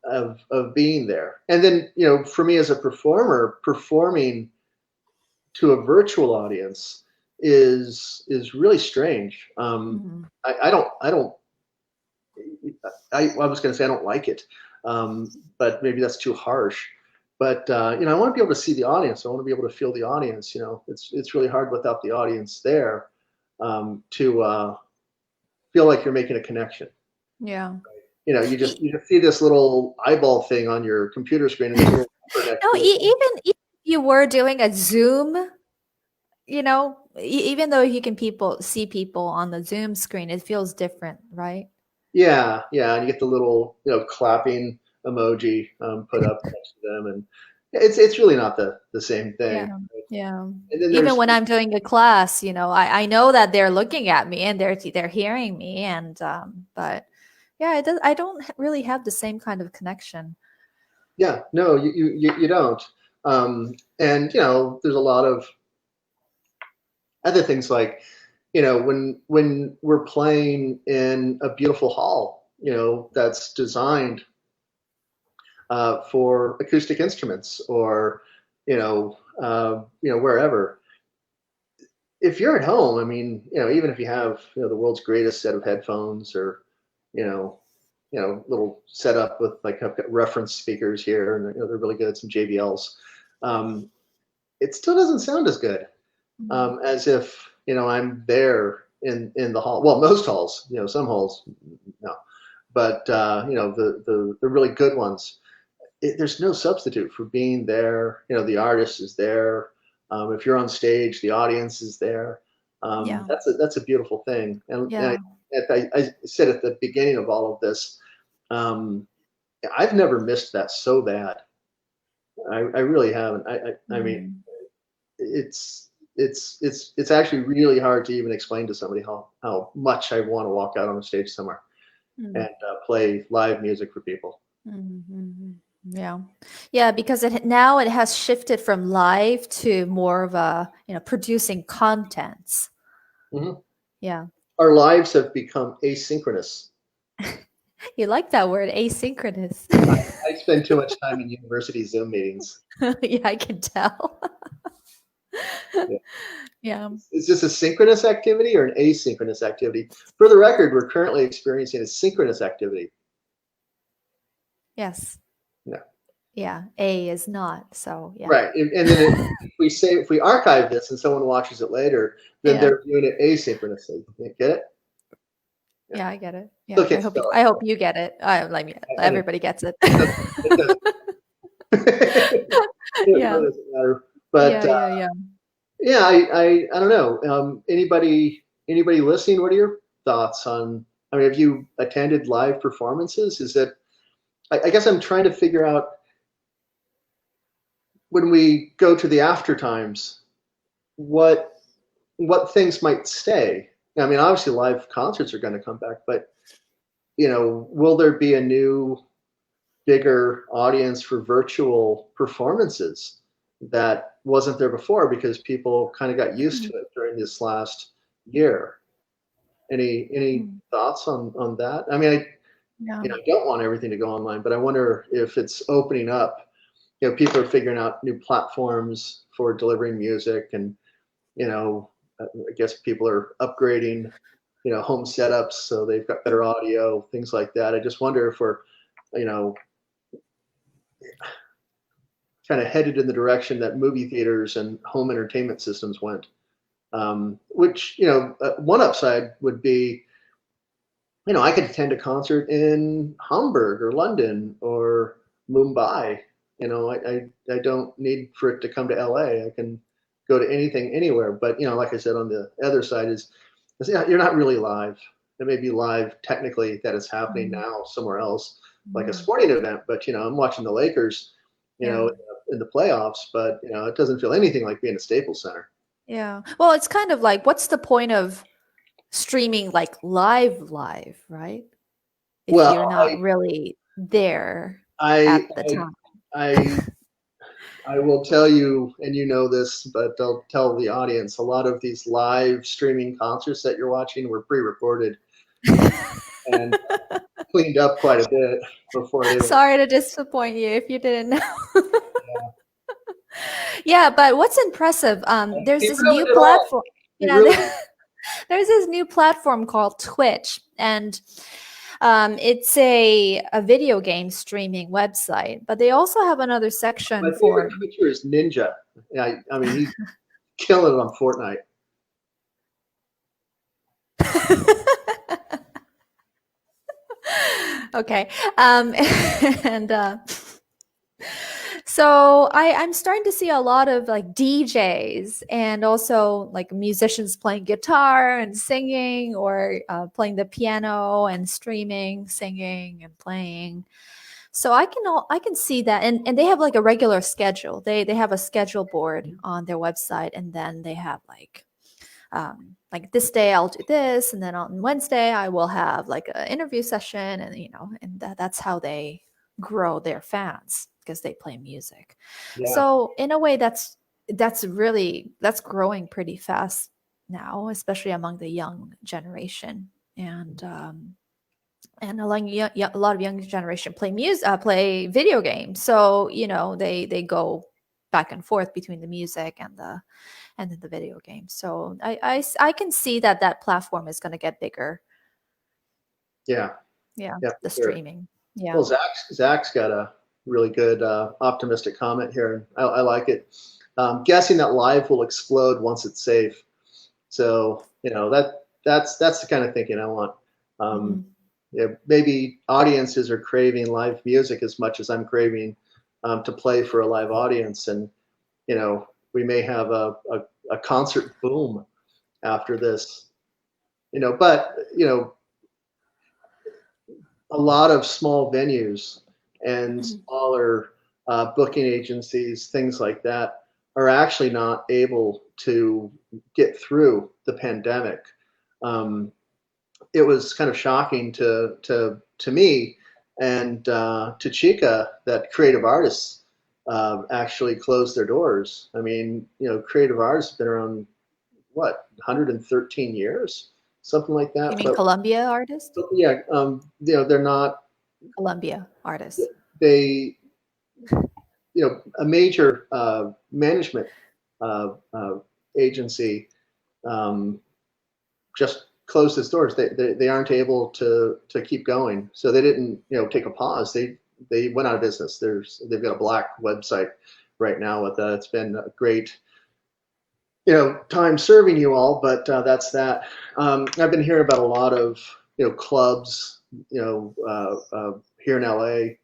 being there. And then for me as a performer, performing to a virtual audience is really strange. Mhm. I was going to say I don't like it, but maybe that's too harsh. But I want to be able to see the audience. I want to be able to feel the audience. It's really hard without the audience there, to feel like you're making a connection. Yeah. You just see this little eyeball thing on your computer screen, and there's a little number next No, to it. even if you were doing a Zoom, even though you can people see people on the Zoom screen, it feels different, right? Yeah, yeah, and you get the little clapping emoji put up next to them, and it's really not the same Yeah, thing. yeah. And then Even there's when I'm doing a class, I know that they're looking at me and they're hearing me, and but yeah, I don't really have the same kind of connection. yeah, no, you don't. And there's a lot of other things like when we're playing in a beautiful hall, that's designed for acoustic instruments, or wherever. If you're at home, I mean, even if you have, the world's greatest set of headphones, or, you know, little setup with, like, I've got reference speakers here, and they're really good, some JBLs. Um, it still doesn't sound as good, as if, I'm there in the hall. Well, most halls, some halls, no, but the really good ones, there's no substitute for being there. The artist is there. If you're on stage, the audience is there. Yeah. That's a beautiful thing. And Yeah. I said at the beginning of all of this, um, I've never missed that so bad. I really haven't. I mean, Mm. it's actually really hard to even explain to somebody how much I want to walk out on a stage somewhere Mm. and play live music for people. Mhm. Yeah. Yeah, because now it has shifted from live to more of a, producing contents. Mhm. Yeah. Our lives have become asynchronous. You like that word, asynchronous. I spend too much time in university Zoom meetings. Yeah, I can tell. Yeah. Yeah. Is this a synchronous activity or an asynchronous activity? For the record, we're currently experiencing a synchronous activity. Yes. No. Yeah. A is not. So, yeah. Right. And then if we archive this and someone watches it later, then Yeah. they're doing it asynchronously. You get it? Yeah. Yeah, I get it. Still Yeah. I can't hope you spell I hope you get it. I like yeah, Anyway, everybody gets it. it doesn't, it Yeah. really doesn't matter. But Yeah, yeah, yeah. yeah, I don't know. Anybody listening? What are your thoughts on? I mean, have you attended live performances? Is it? I guess I'm trying to figure out, when we go to the after times, what things might stay. I mean, obviously live concerts are going to come back, but will there be a new, bigger audience for virtual performances that wasn't there before because people kind of got used to Mm, it during this last year? Any mm. thoughts on that? I mean, Yeah. I don't want everything to go online, but I wonder if it's opening up. People are figuring out new platforms for delivering music, and you know, I guess people are upgrading, home setups so they've got better audio, things like that. I just wonder if we're, you know, kind of headed in the direction that movie theaters and home entertainment systems went. Which, one upside would be, I could attend a concert in Hamburg or London or Mumbai. I don't need for it to come to LA. I can go to anything, anywhere. But, like I said, on the other side is, yeah, you're not really live. It may be live technically, that is happening Mm, now somewhere else, like a mm. sporting event. But, I'm watching the Lakers, Yeah. in the playoffs, but, it doesn't feel anything like being a Staples Center. Yeah. Well, it's kind of like, what's the point of streaming like live, right? If Well, you're not really there I, at the I, time. I I will tell you, and you know this, but I'll tell the audience, a lot of these live streaming concerts that you're watching were pre-recorded and cleaned up quite a bit before they went. Sorry to disappoint you if you didn't know. Yeah, but what's impressive, there's He this ruined new it all. platform. He Yeah, ruined it. there's this new platform called Twitch, and it's a video game streaming website. But they also have another My section favorite for. Twitcher is Ninja. Yeah, I mean, he's killing it on Fortnite. Okay, and so I'm starting to see a lot of like DJs and also like musicians playing guitar and singing, or playing the piano and streaming, singing and playing. So I can see that, and they have like a regular schedule. They have a schedule board on their website, and then they have like this day I'll do this, and then on Wednesday I will have like an interview session, and and that's how they grow their fans, because they play music. Yeah, So in a way, that's growing pretty fast now, especially among the young generation, and a lot of young generation play video games. So they go back and forth between the music and then the video game. So I can see that that platform is going to get bigger. Yeah, Yeah, yeah, the for sure. streaming. Yeah. Well, Zach's got a really good optimistic comment here. I like it. Guessing that live will explode once it's safe. So that's the kind of thinking I want. Um, Mhm. yeah, maybe audiences are craving live music as much as I'm craving to play for a live audience, and we may have a concert boom after this. But a lot of small venues and Mhm. smaller booking agencies, things like that, are actually not able to get through the pandemic. Um, it was kind of shocking to me and to Chika that creative artists actually closed their doors. I mean, creative artists have been around what 113 years, something like You that. mean But Columbia artist? yeah, they're not. Columbia artists. They, a major management uh, agency um, just closed its doors. They aren't able to keep going. So they didn't take a pause. They went out of business. They've got a black website right now with it's been a great time serving you all, but that's that. I've been hearing about a lot of clubs here in LA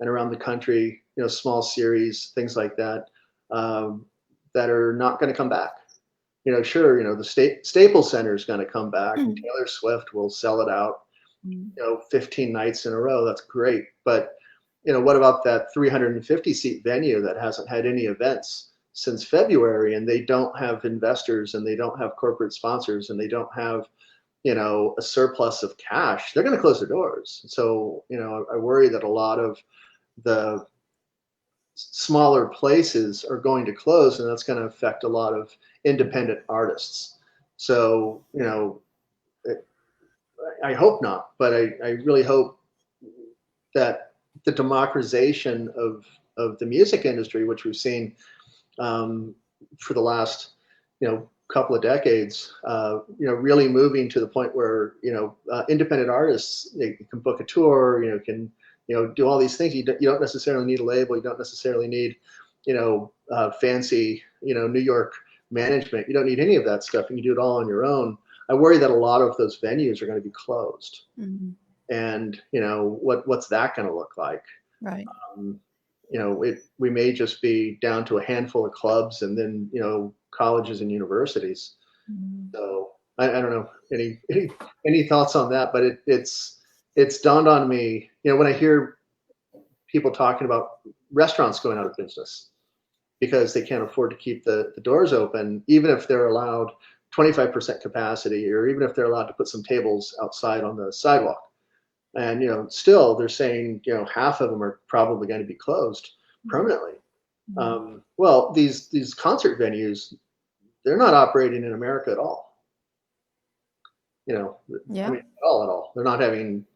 and around the country, small series, things like that, that are not going to come back. Sure, the Staples Center is going to come back, and Mm. Taylor Swift will sell it out, Mm. 15 nights in a row. That's great, but what about that 350 seat venue that hasn't had any events since February, and they don't have investors, and they don't have corporate sponsors, and they don't have a surplus of cash? They're going to close their doors. So I worry that a lot of the smaller places are going to close, and that's going to affect a lot of independent artists. So I hope not, but I really hope that the democratization of the music industry, which we've seen for the last couple of decades, really moving to the point where independent artists, they can book a tour, can do all these things. You don't necessarily need a label. You don't necessarily need fancy New York management. You don't need any of that stuff. You can do it all on your own. I worry that a lot of those venues are going to be closed, Mhm. and what's that going to look like? Right. Um, we may just be down to a handful of clubs, and then colleges and universities. Mhm. So I don't know any thoughts on that, but it's dawned on me, when I hear people talking about restaurants going out of business because they can't afford to keep the doors open, even if they're allowed 25% capacity, or even if they're allowed to put some tables outside on the sidewalk. And still they're saying half of them are probably going to be closed permanently. Mhm. Well, these concert venues, they're not operating in America at all. I Yeah. mean, at all. They're not having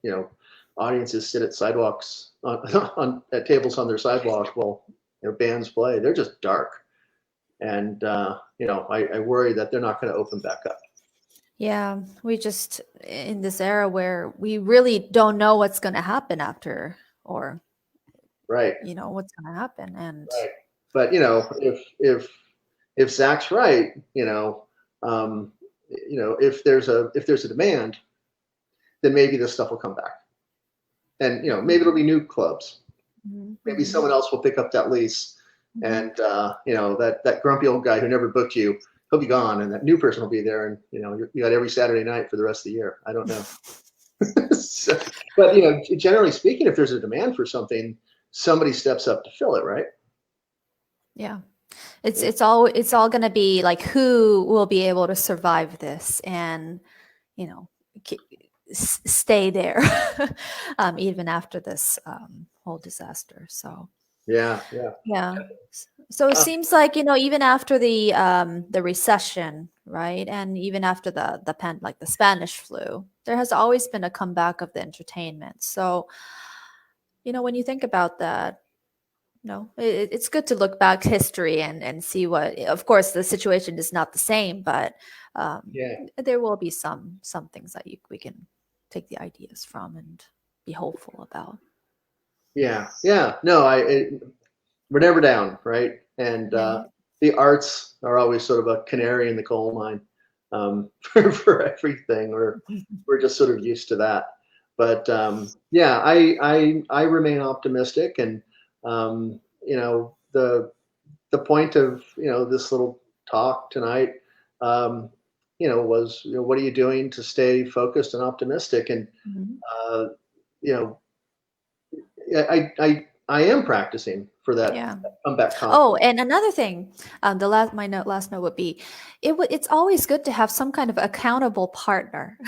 audiences sit at sidewalks at tables on their sidewalk while bands play. They're just dark, and I worry that they're not going to open back up. Yeah, we just in this era where we really don't know what's going to happen after, or Right, what's going to happen. And right. But if Zach's right, if there's a demand, then maybe this stuff will come back, and maybe it'll be new clubs. Mhm. Maybe Mhm. someone else will pick up that lease, Mhm. and that grumpy old guy who never booked you, he'll be gone, and that new person will be there, and you got every Saturday night for the rest of the year. I don't know. So, but generally speaking, if there's a demand for something, somebody steps up to fill it, right? Yeah. It's all going to be like who will be able to survive this and, you know, k- stay there even after this whole disaster. So, Yeah, yeah. yeah. So it Uh, seems like, even after the recession, right? And even after the Spanish flu, there has always been a comeback of the entertainment. So, when you think about that, No, it's good to look back history and see what. Of course, the situation is not the same, but Yeah. there will be some things that we can take the ideas from and be hopeful about. Yeah. Yeah. No, we're never down, right? And Yeah. the arts are always sort of a canary in the coal mine for everything. We're just sort of used to that. But yeah, I remain optimistic, and the point of this little talk tonight, um, was what are you doing to stay focused and optimistic? And Mhm. uh, you know, I am practicing for that Yeah. comeback Oh, confidence. and another thing, last note would be, it's always good to have some kind of accountable partner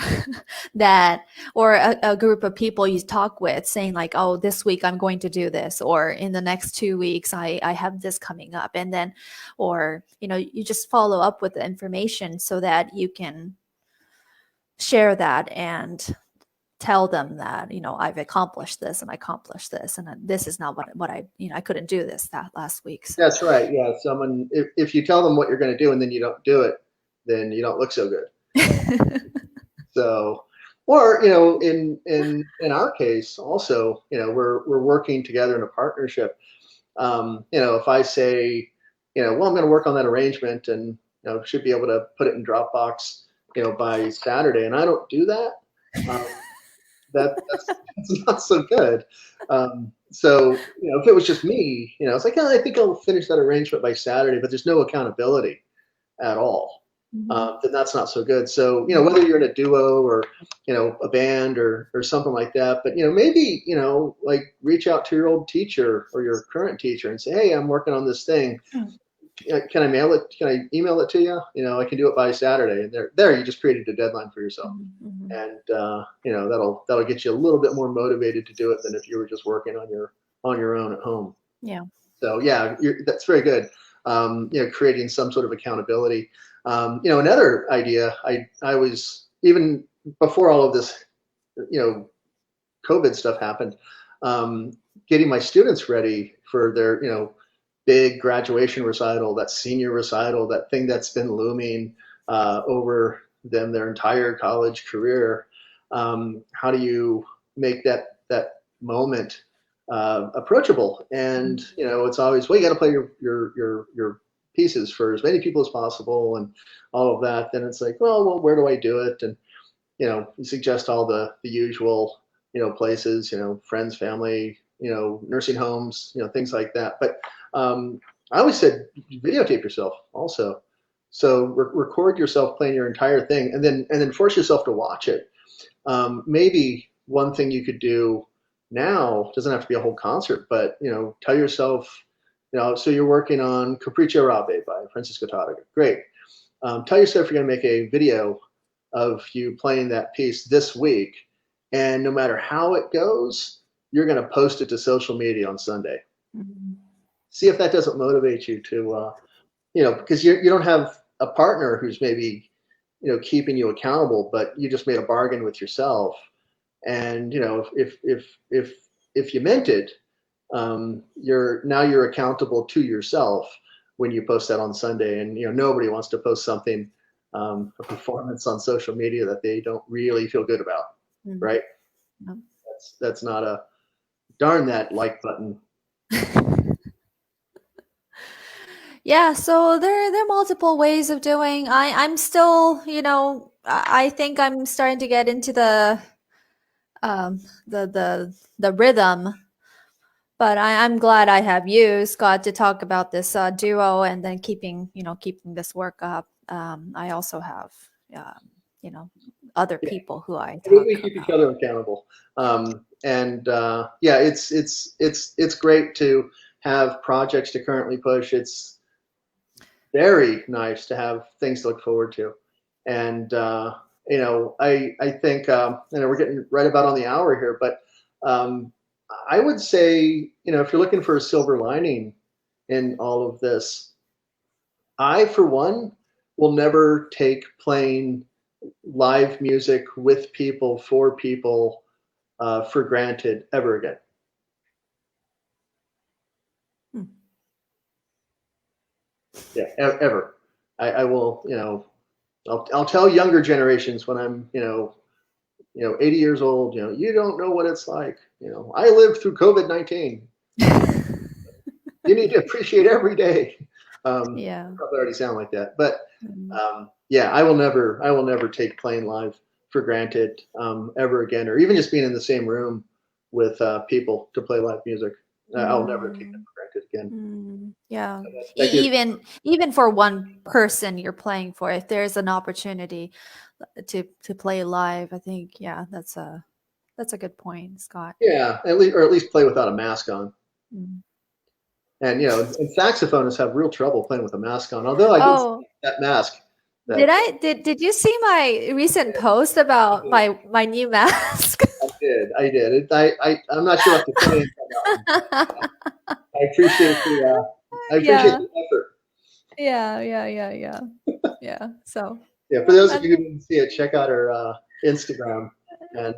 that, or a group of people you talk with, saying like, oh, this week I'm going to do this, or in the next 2 weeks I have this coming up, and then, or you just follow up with the information so that you can share that and tell them that I've accomplished this and I accomplished this, and this is not what I I couldn't do this that last week, so. That's right. Yeah. Someone, if you tell them what you're going to do and then you don't do it, then you don't look so good. So, or in our case, also, we're working together in a partnership. If I say, well, I'm going to work on that arrangement and should be able to put it in Dropbox, by Saturday, and I don't do that, um, that's not so good. So, if it was just me, it's like, oh, I think I'll finish that arrangement by Saturday, but there's no accountability at all. Mhm. Then that's not so good. So, whether you're in a duo or, a band or something like that, but, maybe, like reach out to your old teacher or your current teacher and say, hey, I'm working on this thing. Can I mail it? Can I email it to you? I can do it by Saturday. And there, you just created a deadline for yourself. Mhm. Mhm. And, that'll get you a little bit more motivated to do it than if you were just working on your own at home. Yeah. So yeah, that's very good. Creating some sort of accountability. Another idea. I was even before all of this, you know, COVID stuff happened. Um, Getting my students ready for their, big graduation recital, that senior recital, that thing that's been looming over them their entire college career. How do you make that moment approachable? And it's always, well, you got to play your pieces for as many people as possible, and all of that. Then it's like, well, where do I do it? And you suggest all the usual places, friends, family, nursing homes, things like that. But um, I always said videotape yourself also. So record yourself playing your entire thing, and then force yourself to watch it. Maybe one thing you could do now, doesn't have to be a whole concert, but tell yourself, so you're working on Capriccio Rabbe by Francisco Tadega. Great. Tell yourself you're going to make a video of you playing that piece this week, and no matter how it goes, you're going to post it to social media on Sunday. Mhm. See if that doesn't motivate you to, because you don't have a partner who's maybe, keeping you accountable, but you just made a bargain with yourself. And if you meant it, you're accountable to yourself when you post that on Sunday. And nobody wants to post something, a performance on social media that they don't really feel good about, Mhm. right? Yeah. That's not a darn that like button. Yeah, so there are multiple ways of doing. I'm still, I think I'm starting to get into um the rhythm, but I'm glad I have you, Scott, to talk about this duo and then keeping this work up. I also have um, you know other Yeah, people who I we talk keep each about. other accountable. And yeah, it's great to have projects to currently push. It's very nice to have things to look forward to. And I think we're getting right about on the hour here, but um, I would say if you're looking for a silver lining in all of this, I for one will never take playing live music with people for people for granted ever again. Hmm. Yeah, ever. I will, I'll tell younger generations when I'm, 80 years old, you don't know what it's like. I lived through COVID-19. You need to appreciate every day. Yeah. I probably already sound like that, but Mm. yeah, I will never take playing live for granted ever again, or even just being in the same room with people to play live music. I'll never take that Mm. for granted again. Yeah. So that gives, Even for one person you're playing for, if there's an opportunity to play live, I think that's a good point, Scott. yeah, at least play without a mask on. Mm. And and saxophonists have real trouble playing with a mask on. Although I did see Oh, that mask did that I did you see my recent post about my new mask? I did. I'm not sure what to say on that one. I appreciate Yeah. the effort. Yeah. Yeah. So, Yeah, for those of that, you who didn't see it, check out our Instagram and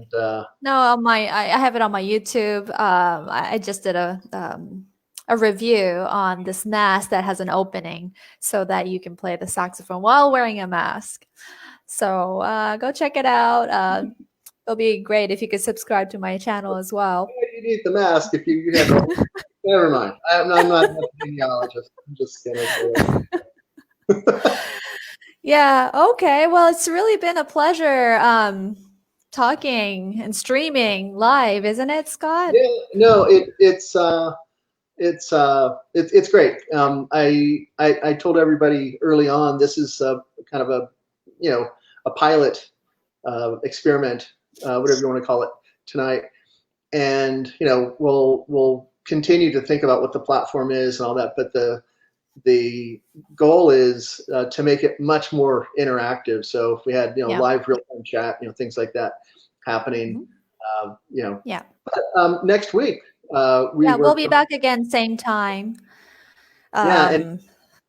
no, on I have it on my YouTube. I just did a review on this mask that has an opening so that you can play the saxophone while wearing a mask. So go check it out. It'll be great if you could subscribe to my channel as well. you need the mask if you have a. Never mind. I'm not a genealogist. I'm just gonna say it. Yeah, okay. Well, it's really been a pleasure talking and streaming live, isn't it, Scott? Yeah, no, it's great. I told everybody early on this is kind of a a pilot experiment, whatever you want to call it tonight, and we'll continue to think about what the platform is and all that, but the goal is to make it much more interactive. So if we had Yeah. live real time chat, things like that happening, Mhm. uh, you know. Yeah. Next week we Yeah, we'll were be back again same time. yeah, and Um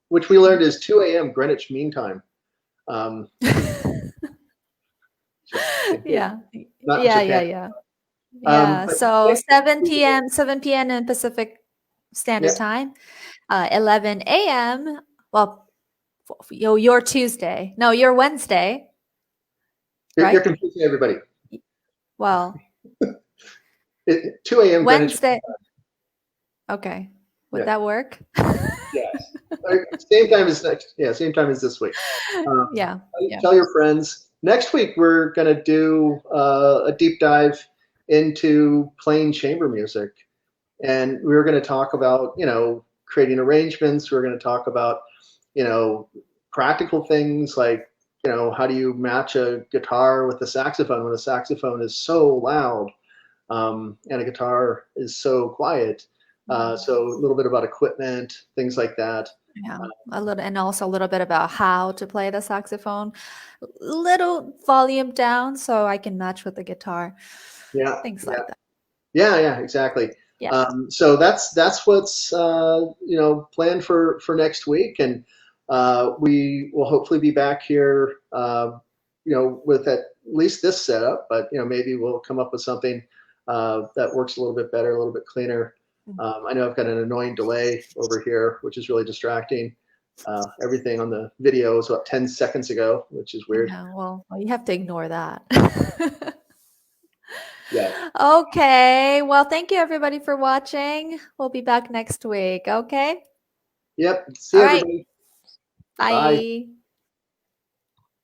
which we learned is 2 a.m. Greenwich Mean Time. Um, just yeah. not in Yeah. Japan. Yeah. But So next 7 p.m. in Pacific yeah, Standard Time, 11 a.m. Well, your Tuesday. No, your Wednesday, you're right? confusing everybody. Well, 2 a.m. Greenwich. Wednesday. Okay. Would Yeah. that work? Yes. Same time as next. Yeah, same time as this week. Um, Yeah. Yeah. tell your friends. Next week we're gonna do a deep dive into plain chamber music, and we're gonna talk about creating arrangements. We're gonna talk about you know practical things like how do you match a guitar with a saxophone when a saxophone is so loud and a guitar is so quiet. So a little bit about equipment, things like that. Yeah, a little, and also a little bit about how to play the saxophone. Little volume down so I can match with the guitar. Yeah, Things yeah, like that. yeah, exactly. Yeah. So that's what's planned for next week, and we will hopefully be back here, with at least this setup, but maybe we'll come up with something that works a little bit better, a little bit cleaner. I know I've got an annoying delay over here, which is really distracting. Everything on the video is about 10 seconds ago, which is weird. Yeah, well, you have to ignore that. Yeah. Okay. Well, thank you everybody for watching. We'll be back next week. Okay. Yep. See All you, right. everybody. Bye. Bye.